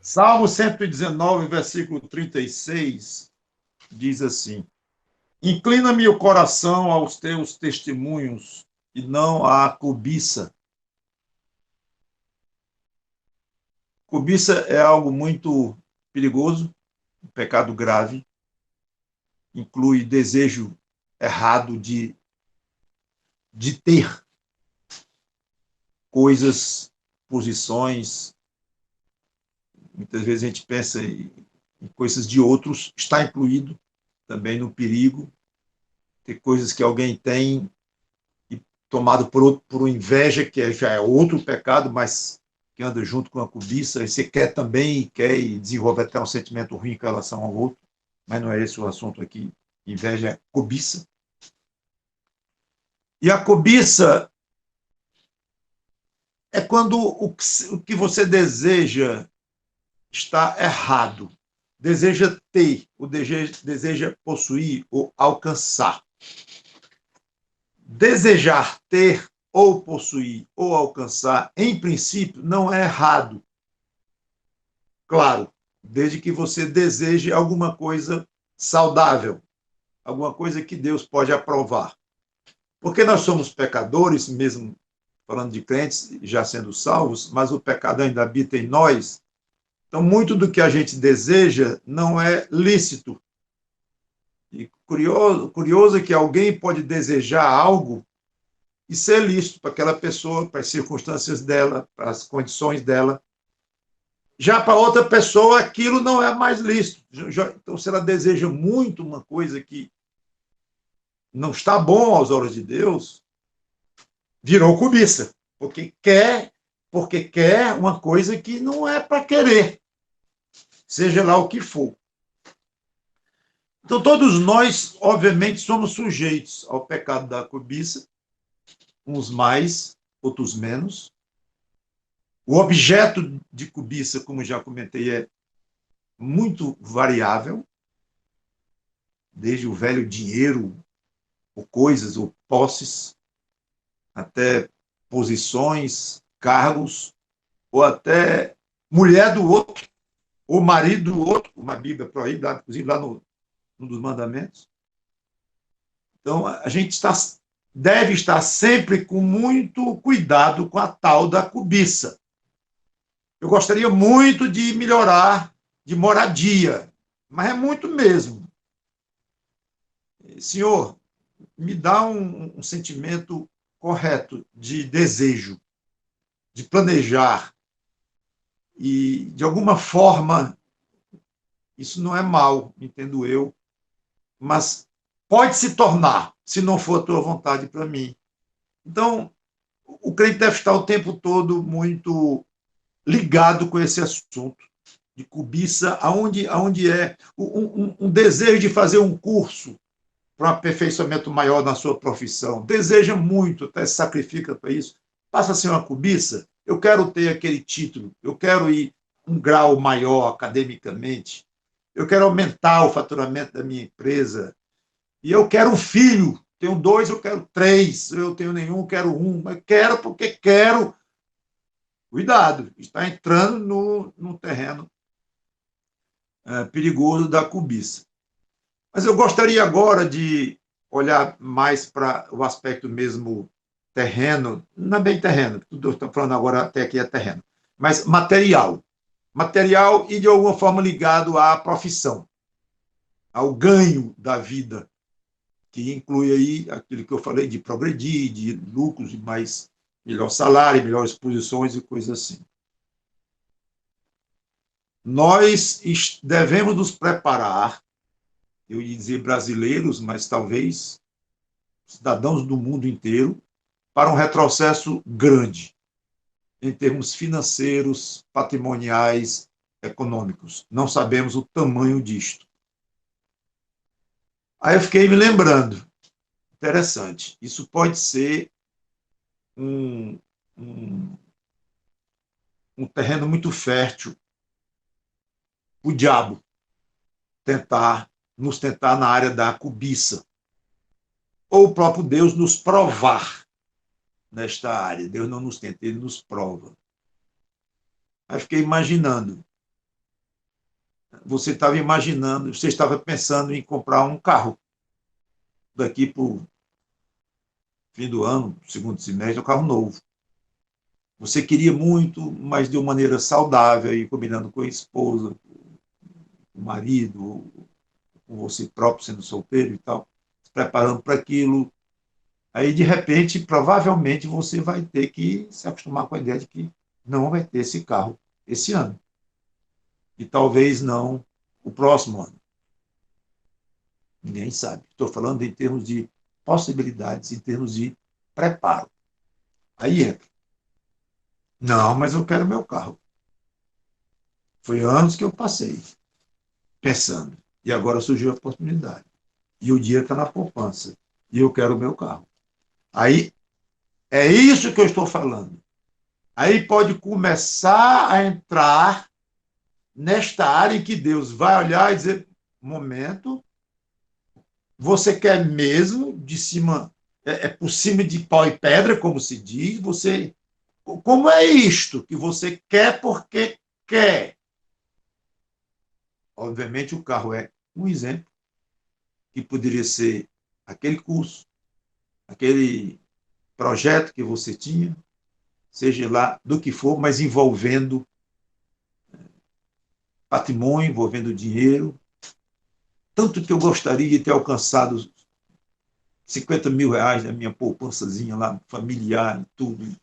Salmo 119, versículo 36, diz assim: Inclina-me o coração aos teus testemunhos e não à cobiça. Cobiça é algo muito perigoso, um pecado grave, inclui desejo errado de ter coisas, posições. Muitas vezes a gente pensa em coisas de outros, está incluído também no perigo, ter coisas que alguém tem e tomado por inveja, que já é outro pecado, mas que anda junto com a cobiça, e você quer também, quer e desenvolve até um sentimento ruim com relação ao outro, mas não é esse o assunto aqui. Inveja é cobiça. E a cobiça é quando o que você deseja está errado. Deseja ter, ou deseja possuir ou alcançar. Desejar ter ou possuir ou alcançar, em princípio, não é errado. Claro, desde que você deseje alguma coisa saudável, alguma coisa que Deus pode aprovar. Porque nós somos pecadores, mesmo falando de crentes, já sendo salvos, mas o pecado ainda habita em nós. Então, muito do que a gente deseja não é lícito. E curioso é que alguém pode desejar algo e ser lícito para aquela pessoa, para as circunstâncias dela, para as condições dela. Já para outra pessoa, aquilo não é mais lícito. Então, se ela deseja muito uma coisa que não está bom aos olhos de Deus, virou cobiça, porque quer uma coisa que não é para querer, seja lá o que for. Então, todos nós, obviamente, somos sujeitos ao pecado da cobiça, uns mais, outros menos. O objeto de cobiça, como já comentei, é muito variável, desde o velho dinheiro, ou coisas, ou posses, até posições, cargos, ou até mulher do outro, ou marido do outro, uma Bíblia proíbe, inclusive lá no, num dos mandamentos. Então, a gente deve estar sempre com muito cuidado com a tal da cobiça. Eu gostaria muito de melhorar de moradia, mas é muito mesmo. Senhor, me dá um sentimento correto de desejo, de planejar, e de alguma forma isso não é mal, entendo eu, mas pode se tornar, se não for a tua vontade para mim. Então, o crente deve estar o tempo todo muito ligado com esse assunto de cobiça, aonde é um desejo de fazer um curso para um aperfeiçoamento maior na sua profissão, deseja muito, até se sacrifica para isso, passa a ser uma cobiça, eu quero ter aquele título, eu quero ir um grau maior academicamente, eu quero aumentar o faturamento da minha empresa, e eu quero um filho, tenho dois, eu quero três, eu tenho nenhum, eu quero um, mas quero porque quero. Cuidado, está entrando no terreno perigoso da cobiça. Mas eu gostaria agora de olhar mais para o aspecto mesmo terreno, não é bem terreno, tudo eu estou falando agora até aqui é terreno, mas material. Material e de alguma forma ligado à profissão, ao ganho da vida, que inclui aí aquilo que eu falei de progredir, de lucros, de mais melhor salário, melhores posições e coisas assim. Nós devemos nos preparar, eu ia dizer brasileiros, mas talvez cidadãos do mundo inteiro, para um retrocesso grande em termos financeiros, patrimoniais, econômicos. Não sabemos o tamanho disto. Aí eu fiquei me lembrando, interessante, isso pode ser um, um, um terreno muito fértil, o diabo nos tentar na área da cobiça, ou o próprio Deus nos provar nesta área. Deus não nos tenta, ele nos prova. Aí fiquei imaginando, você estava imaginando, você estava pensando em comprar um carro daqui para o fim do ano, segundo semestre, um carro novo. Você queria muito, mas de uma maneira saudável, e combinando com a esposa, o marido, com você próprio sendo solteiro e tal, se preparando para aquilo. Aí, de repente, provavelmente você vai ter que se acostumar com a ideia de que não vai ter esse carro esse ano. E talvez não o próximo ano. Ninguém sabe. Estou falando em termos de possibilidades, em termos de preparo. Aí entra. Não, mas eu quero meu carro. Foi anos que eu passei pensando. E agora surgiu a oportunidade. E o dinheiro está na poupança. E eu quero o meu carro. Aí é isso que eu estou falando. Aí pode começar a entrar nesta área em que Deus vai olhar e dizer: momento, você quer mesmo de cima, é por cima de pau e pedra, como se diz, você. Como é isto que você quer porque quer? Obviamente, o carro é um exemplo, que poderia ser aquele curso, aquele projeto que você tinha, seja lá do que for, mas envolvendo patrimônio, envolvendo dinheiro. Tanto que eu gostaria de ter alcançado 50 mil reais na minha poupançazinha lá, familiar e tudo.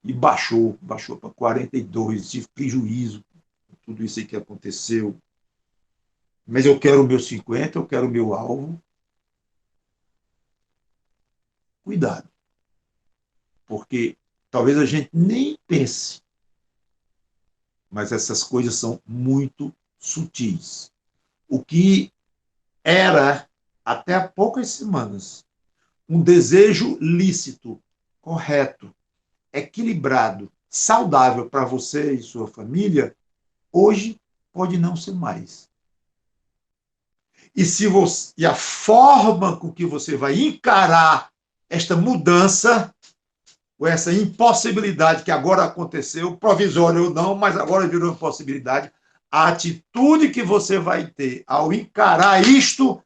E baixou para 42, tive prejuízo, tudo isso aí que aconteceu. Mas eu quero o meu 50, eu quero o meu alvo. Cuidado, porque talvez a gente nem pense, mas essas coisas são muito sutis. O que era, até há poucas semanas, um desejo lícito, correto, equilibrado, saudável para você e sua família, hoje pode não ser mais. E, se você, e a forma com que você vai encarar esta mudança, ou essa impossibilidade que agora aconteceu, provisória ou não, mas agora virou impossibilidade, a atitude que você vai ter ao encarar isto,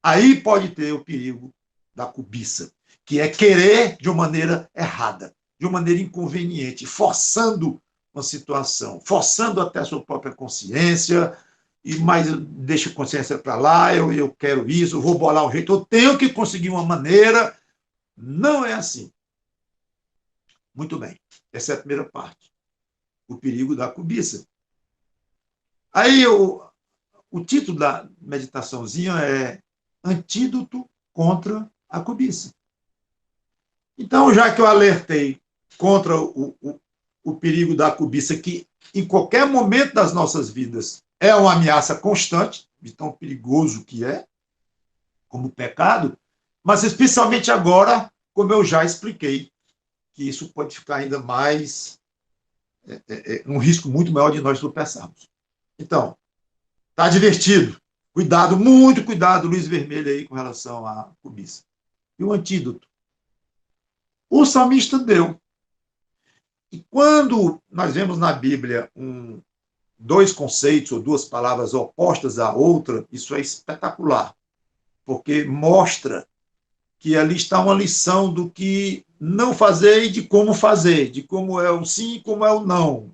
aí pode ter o perigo da cobiça, que é querer de uma maneira errada, de uma maneira inconveniente, forçando uma situação, forçando até a sua própria consciência, e mais deixa a consciência para lá, eu quero isso, eu vou bolar um jeito, eu tenho que conseguir uma maneira. Não é assim. Muito bem. Essa é a primeira parte. O perigo da cobiça. Aí o título da meditaçãozinha é Antídoto contra a cobiça. Então, já que eu alertei contra o perigo da cobiça, que em qualquer momento das nossas vidas é uma ameaça constante, de tão perigoso que é, como pecado, mas especialmente agora, como eu já expliquei, que isso pode ficar ainda mais, um risco muito maior de nós tropeçarmos. Então, está advertido. Cuidado, muito cuidado, luz vermelha aí com relação à cobiça. E o antídoto? O salmista deu. E quando nós vemos na Bíblia dois conceitos ou duas palavras opostas à outra, isso é espetacular, porque mostra que ali está uma lição do que não fazer e de como fazer, de como é o sim e como é o não,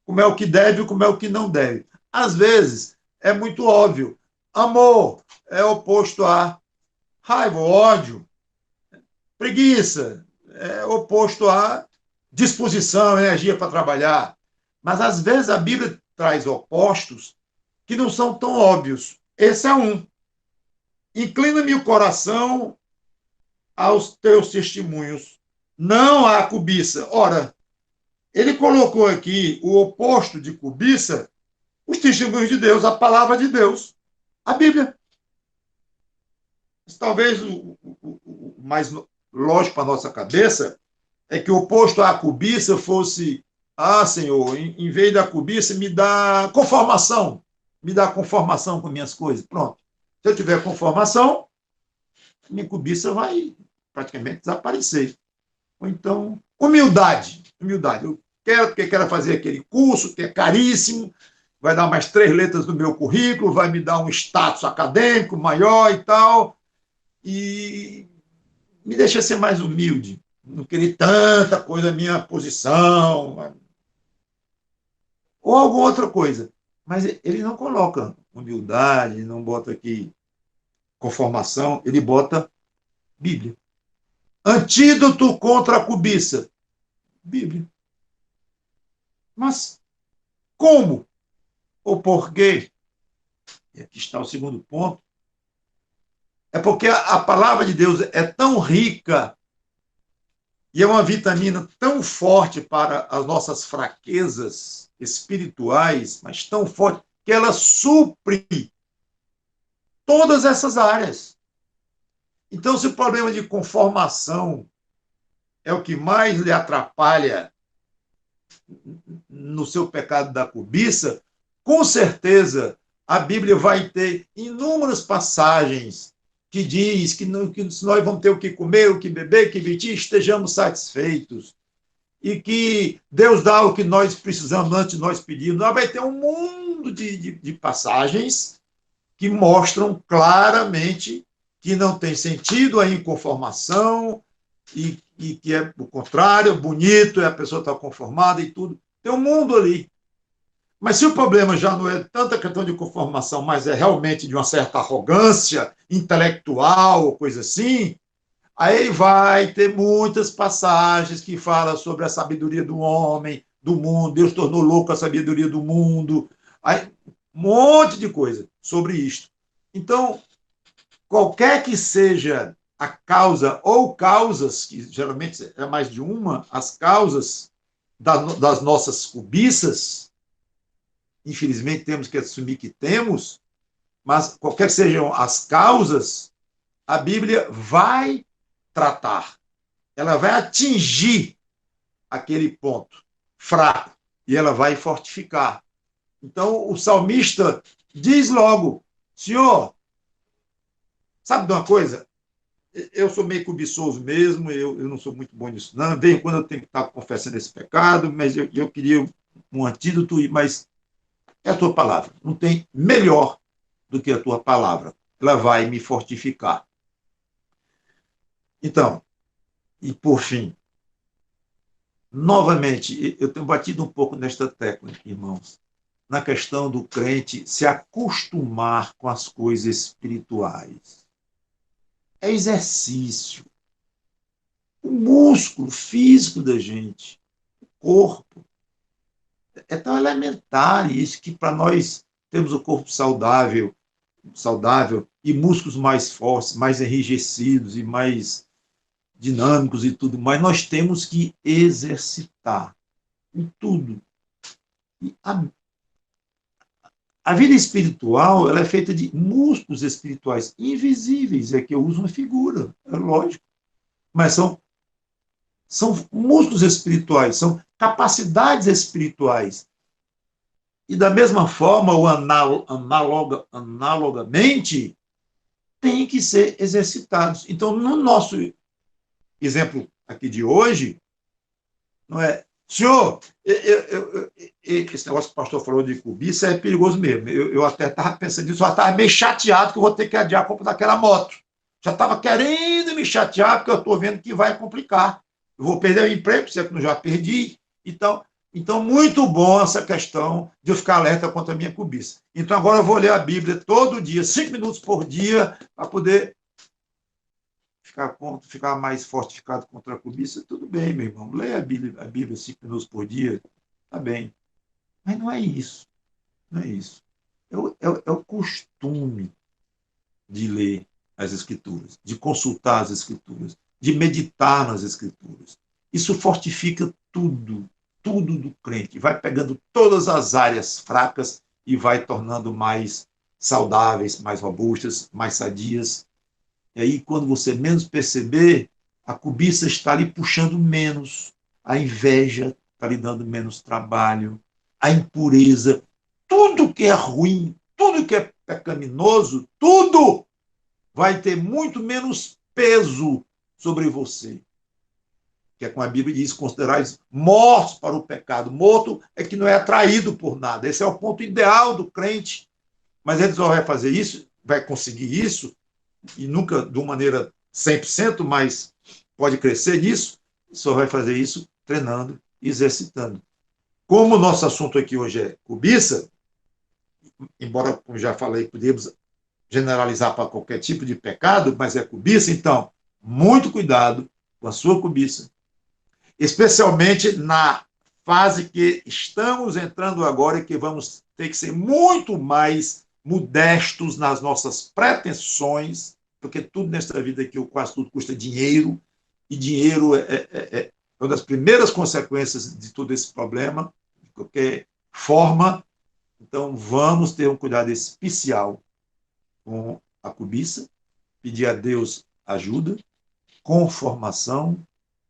como é o que deve e como é o que não deve. Às vezes, é muito óbvio. Amor é oposto a raiva, ódio. Preguiça é oposto a disposição, energia para trabalhar. Mas, às vezes, a Bíblia traz opostos que não são tão óbvios. Esse é um. Inclina-me o coração aos teus testemunhos. Não há cobiça. Ora, ele colocou aqui o oposto de cobiça, os testemunhos de Deus, a palavra de Deus, a Bíblia. Mas talvez o mais lógico para a nossa cabeça é que o oposto à cobiça fosse: ah, Senhor, em vez da cobiça, me dá conformação com minhas coisas. Pronto. Se eu tiver conformação, minha cobiça vai praticamente desaparecer. Ou então, humildade. Humildade. Eu quero porque quero fazer aquele curso que é caríssimo, vai dar mais 3 letras no meu currículo, vai me dar um status acadêmico maior e tal, e me deixa ser mais humilde, não querer tanta coisa, minha posição, ou alguma outra coisa. Mas ele não coloca humildade, não bota aqui conformação, ele bota Bíblia. Antídoto contra a cobiça. Bíblia. Mas como? Ou por quê? E aqui está o segundo ponto. É porque a palavra de Deus é tão rica e é uma vitamina tão forte para as nossas fraquezas espirituais, mas tão forte, que ela supre todas essas áreas. Então, se o problema de conformação é o que mais lhe atrapalha no seu pecado da cobiça, com certeza a Bíblia vai ter inúmeras passagens que diz que nós vamos ter o que comer, o que beber, que vestir, estejamos satisfeitos. E que Deus dá o que nós precisamos antes de nós pedirmos. Vai ter um mundo de passagens que mostram claramente que não tem sentido a inconformação e que é o contrário, bonito, a pessoa está conformada e tudo. Tem um mundo ali. Mas se o problema já não é tanta questão de conformação, mas é realmente de uma certa arrogância intelectual ou coisa assim, aí vai ter muitas passagens que falam sobre a sabedoria do homem, do mundo, Deus tornou louco a sabedoria do mundo, aí, um monte de coisa sobre isto. Então, qualquer que seja a causa ou causas, que geralmente é mais de uma, as causas das nossas cobiças, infelizmente temos que assumir que temos, mas qualquer que sejam as causas, a Bíblia vai tratar, ela vai atingir aquele ponto fraco e ela vai fortificar. Então, o salmista diz logo: Senhor, sabe de uma coisa? Eu sou meio cobiçoso mesmo, eu não sou muito bom nisso, não. Desde quando eu tenho que estar confessando esse pecado, mas eu queria um antídoto, mas é a tua palavra. Não tem melhor do que a tua palavra. Ela vai me fortificar. Então, e por fim, novamente, eu tenho batido um pouco nesta tecla, irmãos, na questão do crente se acostumar com as coisas espirituais. É exercício. O músculo físico da gente, o corpo, é tão elementar isso que para nós temos o corpo saudável e músculos mais fortes, mais enrijecidos e mais dinâmicos e tudo mais, nós temos que exercitar em tudo. E a vida espiritual ela é feita de músculos espirituais invisíveis, é que eu uso uma figura, é lógico, mas são músculos espirituais, são capacidades espirituais. E da mesma forma, ou analogamente, tem que ser exercitados. Então, no nosso exemplo aqui de hoje, não é? Senhor, esse negócio que o pastor falou de cobiça é perigoso mesmo. Eu até estava pensando nisso, eu estava meio chateado que eu vou ter que adiar a compra daquela moto. Já estava querendo me chatear, porque eu estou vendo que vai complicar. Eu vou perder o emprego, se é que eu já perdi. Então, muito bom essa questão de eu ficar alerta contra a minha cobiça. Então, agora eu vou ler a Bíblia todo dia, 5 minutos por dia, para poder ficar mais fortificado contra a cobiça. Tudo bem, meu irmão. Leia a Bíblia 5 minutos por dia, tá bem. Mas não é isso. Não é isso. É o costume de ler as Escrituras, de consultar as Escrituras, de meditar nas Escrituras. Isso fortifica tudo do crente. Vai pegando todas as áreas fracas e vai tornando mais saudáveis, mais robustas, mais sadias. E aí, quando você menos perceber, a cobiça está lhe puxando menos, a inveja está lhe dando menos trabalho, a impureza, tudo que é ruim, tudo que é pecaminoso, tudo vai ter muito menos peso sobre você. que é como a Bíblia diz, considerais mortos para o pecado. Morto é que não é atraído por nada. Esse é o ponto ideal do crente. Mas ele só vai fazer isso, vai conseguir isso, e nunca de uma maneira 100%, mas pode crescer nisso, só vai fazer isso treinando, exercitando. Como o nosso assunto aqui hoje é cobiça, embora, como já falei, podemos generalizar para qualquer tipo de pecado, mas é cobiça, então, muito cuidado com a sua cobiça, especialmente na fase que estamos entrando agora e que vamos ter que ser muito mais modestos nas nossas pretensões, porque tudo nesta vida aqui, quase tudo custa dinheiro, e dinheiro é uma das primeiras consequências de todo esse problema, de qualquer forma. Então, vamos ter um cuidado especial com a cobiça, pedir a Deus ajuda, conformação,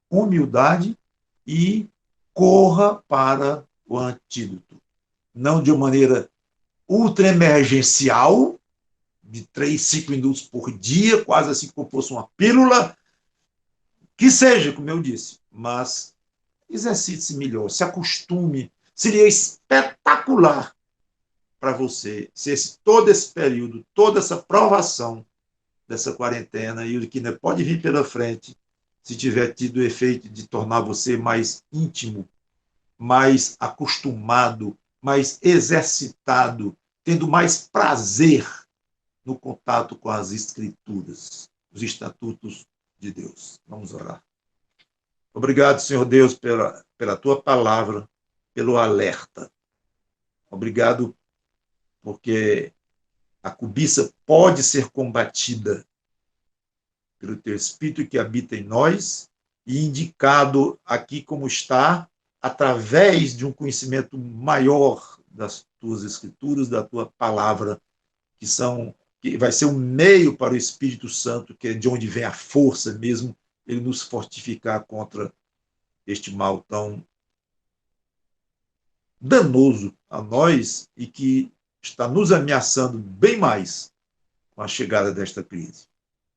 humildade e corra para o antídoto. Não de uma maneira ultra emergencial, de 3, 5 minutos por dia, quase assim como fosse uma pílula, que seja, como eu disse, mas exercite-se melhor, se acostume. Seria espetacular para você se todo esse período, toda essa provação dessa quarentena e o que ainda pode vir pela frente, se tiver tido o efeito de tornar você mais íntimo, mais acostumado, mais exercitado, tendo mais prazer no contato com as Escrituras, os estatutos de Deus. Vamos orar. Obrigado, Senhor Deus, pela tua palavra, pelo alerta. Obrigado porque a cobiça pode ser combatida pelo teu Espírito que habita em nós e indicado aqui como está, através de um conhecimento maior das tuas Escrituras, da tua palavra, que vai ser um meio para o Espírito Santo, que é de onde vem a força mesmo, ele nos fortificar contra este mal tão danoso a nós e que está nos ameaçando bem mais com a chegada desta crise.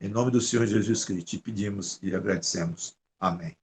Em nome do Senhor Jesus Cristo, te pedimos e agradecemos. Amém.